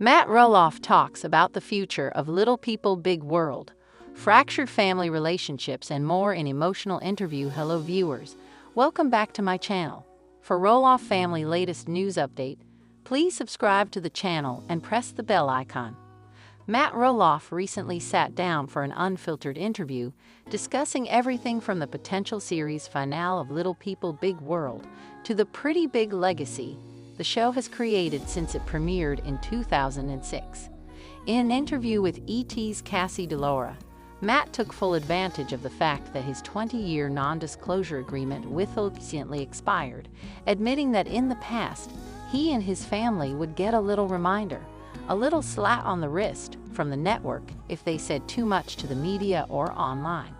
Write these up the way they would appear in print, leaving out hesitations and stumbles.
Matt Roloff talks about the future of Little People Big World, fractured family relationships, and more in emotional interview. Hello viewers, welcome back to my channel. For Roloff family latest news update, please subscribe to the channel and press the bell icon. Matt Roloff recently sat down for an unfiltered interview, discussing everything from the potential series finale of Little People Big World to the pretty big legacy the show has created since it premiered in 2006. In an interview with ET's Cassie DeLaura, Matt took full advantage of the fact that his 20-year non-disclosure agreement with TLC recently expired, admitting that in the past, he and his family would get a little reminder, a little slap on the wrist from the network if they said too much to the media or online.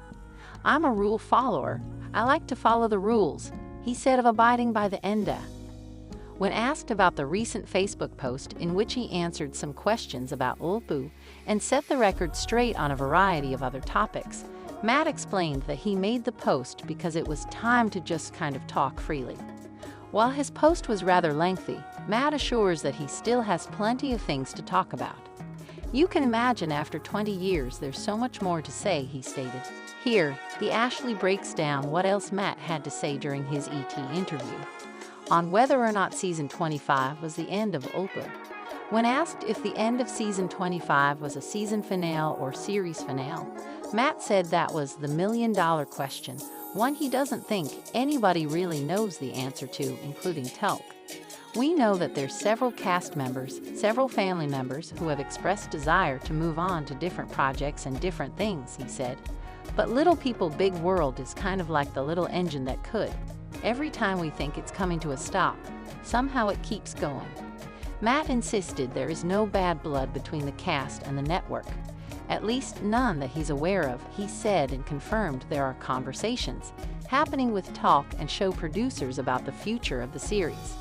"I'm a rule follower. I like to follow the rules," he said of abiding by the enda. When asked about the recent Facebook post in which he answered some questions about TLC and set the record straight on a variety of other topics, Matt explained that he made the post because it was time to just kind of talk freely. While his post was rather lengthy, Matt assures that he still has plenty of things to talk about. "You can imagine after 20 years there's so much more to say," he stated. Here, the Ashley breaks down what else Matt had to say during his ET interview on whether or not Season 25 was the end of TLC. When asked if the end of Season 25 was a season finale or series finale, Matt said that was the million-dollar question, one he doesn't think anybody really knows the answer to, including TLC. "We know that there's several cast members, several family members who have expressed desire to move on to different projects and different things," he said. "But Little People Big World is kind of like the little engine that could. Every time we think it's coming to a stop, somehow it keeps going." Matt insisted there is no bad blood between the cast and the network, at least none that he's aware of, he said, and confirmed there are conversations happening with talk and show producers about the future of the series.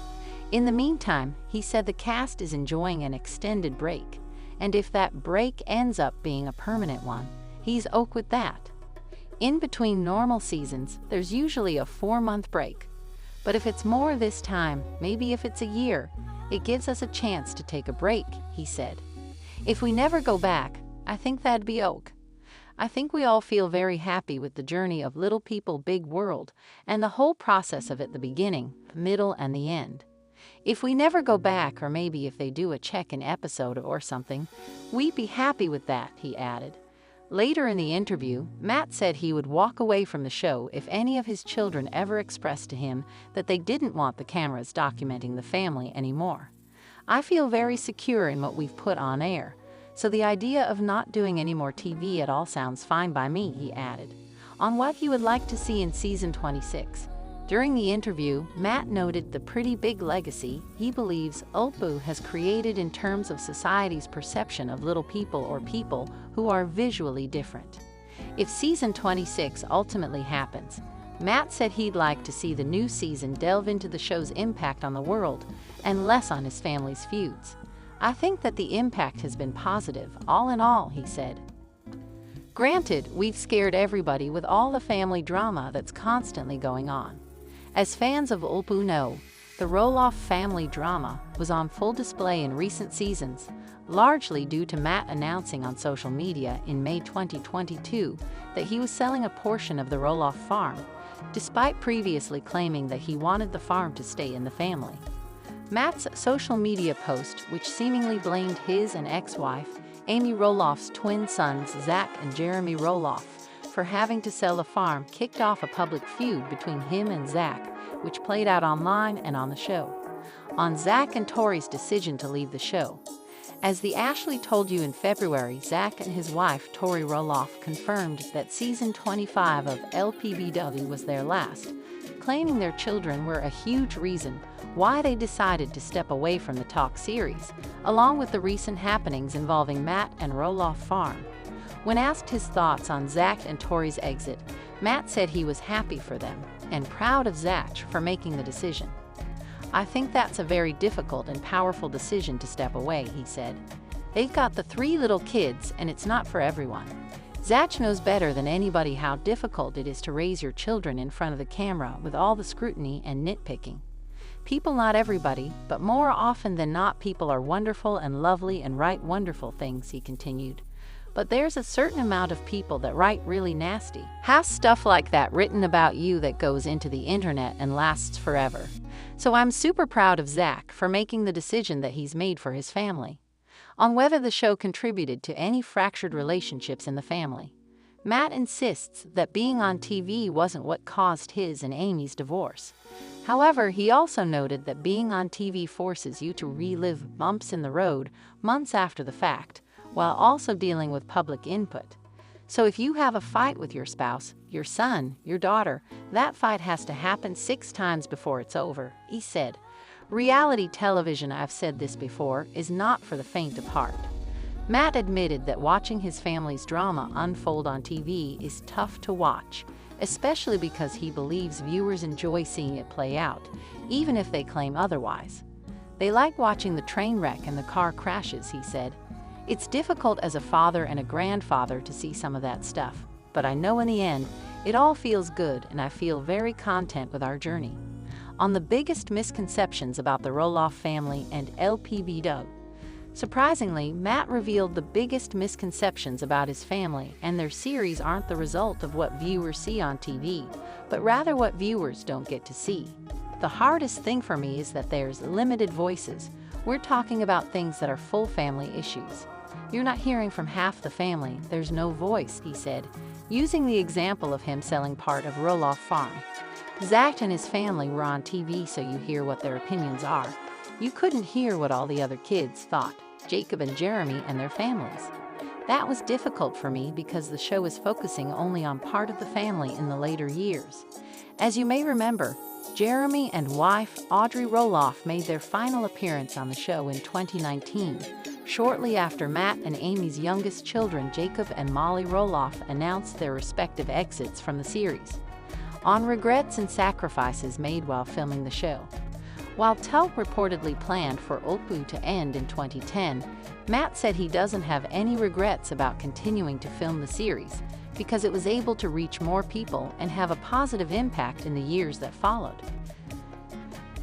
In the meantime, he said the cast is enjoying an extended break, and if that break ends up being a permanent one, he's okay with that. In between normal seasons, there's usually a 4-month break. But if it's more this time, maybe if it's a year, it gives us a chance to take a break, he said. "If we never go back, I think that'd be okay. I think we all feel very happy with the journey of Little People Big World and the whole process of it, the beginning, middle, and the end. If we never go back, or maybe if they do a check-in episode or something, we'd be happy with that," he added. Later in the interview, Matt said he would walk away from the show if any of his children ever expressed to him that they didn't want the cameras documenting the family anymore. "I feel very secure in what we've put on air, so the idea of not doing any more TV at all sounds fine by me," he added. On what he would like to see in Season 26. During the interview, Matt noted the pretty big legacy he believes TLC has created in terms of society's perception of little people or people who are visually different. If Season 26 ultimately happens, Matt said he'd like to see the new season delve into the show's impact on the world and less on his family's feuds. "I think that the impact has been positive, all in all," he said. "Granted, we've scared everybody with all the family drama that's constantly going on. As fans of TLC know, the Roloff family drama was on full display in recent seasons, largely due to Matt announcing on social media in May 2022 that he was selling a portion of the Roloff farm, despite previously claiming that he wanted the farm to stay in the family. Matt's social media post, which seemingly blamed his and ex-wife, Amy Roloff's twin sons Zach and Jeremy Roloff, for having to sell the farm, kicked off a public feud between him and Zach, which played out online and on the show. On Zach and Tori's decision to leave the show. As the Ashley told you in February, Zach and his wife Tori Roloff confirmed that Season 25 of lpbw was their last, claiming their children were a huge reason why they decided to step away from the talk series, along with the recent happenings involving Matt and Roloff Farm. When asked his thoughts on Zach and Tori's exit, Matt said he was happy for them and proud of Zach for making the decision. "I think that's a very difficult and powerful decision to step away," he said. "They've got the 3 little kids and it's not for everyone. Zach knows better than anybody how difficult it is to raise your children in front of the camera with all the scrutiny and nitpicking. People, not everybody, but more often than not, people are wonderful and lovely and write wonderful things, he continued. But there's a certain amount of people that write really nasty. Has stuff like that written about you that goes into the internet and lasts forever. So I'm super proud of Zach for making the decision that he's made for his family. On whether the show contributed to any fractured relationships in the family, Matt insists that being on TV wasn't what caused his and Amy's divorce. However, he also noted that being on TV forces you to relive bumps in the road months after the fact, while also dealing with public input. So if you have a fight with your spouse, your son, your daughter, that fight has to happen 6 times before it's over, he said. Reality television, I've said this before, is not for the faint of heart. Matt admitted that watching his family's drama unfold on TV is tough to watch, especially because he believes viewers enjoy seeing it play out, even if they claim otherwise. They like watching the train wreck and the car crashes, he said. It's difficult as a father and a grandfather to see some of that stuff, but I know in the end, it all feels good and I feel very content with our journey. On the biggest misconceptions about the Roloff family and lpbw. Surprisingly, Matt revealed the biggest misconceptions about his family and their series aren't the result of what viewers see on TV, but rather what viewers don't get to see. The hardest thing for me is that there's limited voices. We're talking about things that are full family issues. You're not hearing from half the family, there's no voice, he said, using the example of him selling part of Roloff farm. Zach and his family were on TV, so you hear what their opinions are. You couldn't hear what all the other kids thought, Jacob and Jeremy and their families. That was difficult for me because the show is focusing only on part of the family in the later years. As you may remember, Jeremy and wife Audrey Roloff made their final appearance on the show in 2019, shortly after Matt and Amy's youngest children, Jacob and Molly Roloff, announced their respective exits from the series. On regrets and sacrifices made while filming the show. While Telp reportedly planned for Ulpu to end in 2010, Matt said he doesn't have any regrets about continuing to film the series because it was able to reach more people and have a positive impact in the years that followed.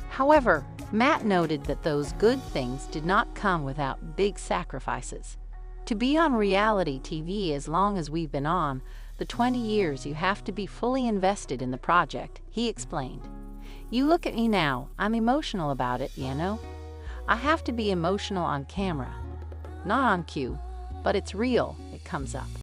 However, Matt noted that those good things did not come without big sacrifices. To be on reality TV as long as we've been on, the 20 years, you have to be fully invested in the project, he explained. You look at me now, I'm emotional about it, you know? I have to be emotional on camera. Not on cue, but it's real, it comes up.